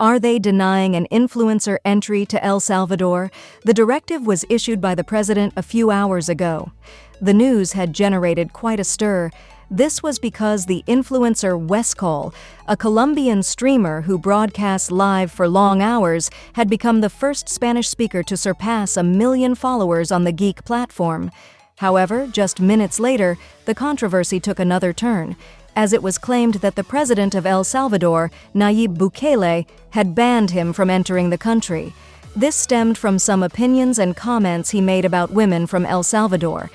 Are they denying an influencer entry to El Salvador? The directive was issued by the president a few hours ago. The news had generated quite a stir. This was because the influencer Westcol, a Colombian streamer who broadcasts live for long hours, had become the first Spanish speaker to surpass 1 million followers on the Geek platform. However, just minutes later, the controversy took another turn, as it was claimed that the president of El Salvador, Nayib Bukele, had banned him from entering the country. This stemmed from some opinions and comments he made about women from El Salvador.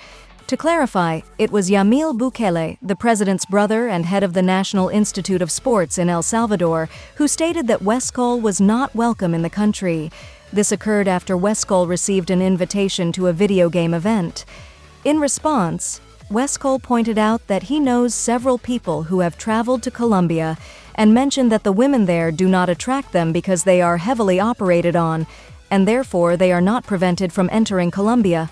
To clarify, it was Yamil Bukele, the president's brother and head of the National Institute of Sports in El Salvador, who stated that Westcol was not welcome in the country. This occurred after Westcol received an invitation to a video game event. In response, Westcol pointed out that he knows several people who have traveled to Colombia and mentioned that the women there do not attract them because they are heavily operated on, and therefore they are not prevented from entering Colombia.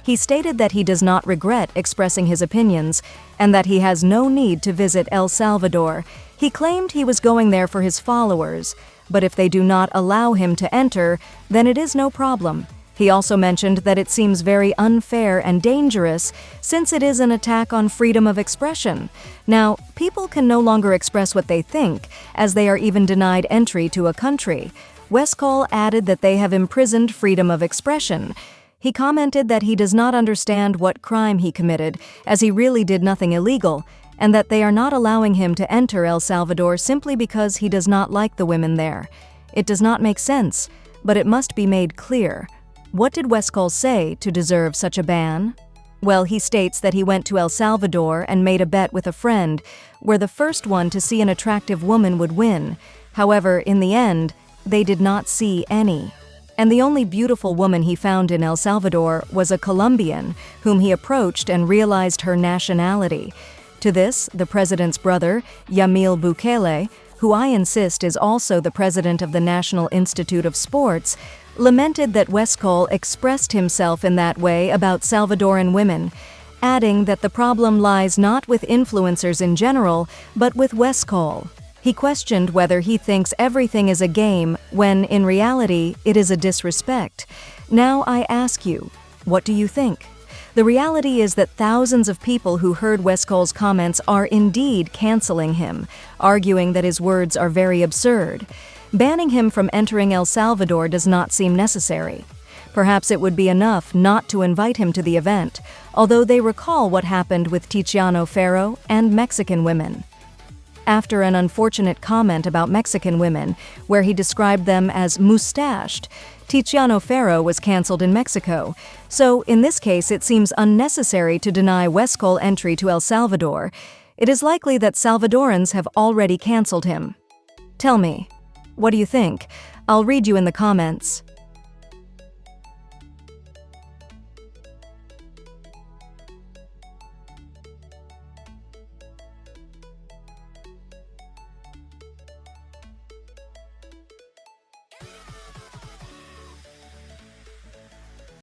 He stated that he does not regret expressing his opinions and that he has no need to visit El Salvador. He claimed he was going there for his followers, but if they do not allow him to enter, then it is no problem. He also mentioned that it seems very unfair and dangerous since it is an attack on freedom of expression. Now, people can no longer express what they think, as they are even denied entry to a country. Westcol added that they have imprisoned freedom of expression. He commented that he does not understand what crime he committed, as he really did nothing illegal, and that they are not allowing him to enter El Salvador simply because he does not like the women there. It does not make sense, but it must be made clear. What did Westcol say to deserve such a ban? Well, he states that he went to El Salvador and made a bet with a friend, where the first one to see an attractive woman would win. However, in the end, they did not see any. And the only beautiful woman he found in El Salvador was a Colombian, whom he approached and realized her nationality. To this, the president's brother, Yamil Bukele, who I insist is also the president of the National Institute of Sports, lamented that Westcol expressed himself in that way about Salvadoran women, adding that the problem lies not with influencers in general, but with Westcol. He questioned whether he thinks everything is a game when, in reality, it is a disrespect. Now I ask you, what do you think? The reality is that thousands of people who heard Westcol's comments are indeed canceling him, arguing that his words are very absurd. Banning him from entering El Salvador does not seem necessary. Perhaps it would be enough not to invite him to the event, although they recall what happened with Tiziano Ferro and Mexican women. After an unfortunate comment about Mexican women, where he described them as mustached, Tiziano Ferro was canceled in Mexico. So, in this case, it seems unnecessary to deny Westcol entry to El Salvador. It is likely that Salvadorans have already canceled him. Tell me, what do you think? I'll read you in the comments.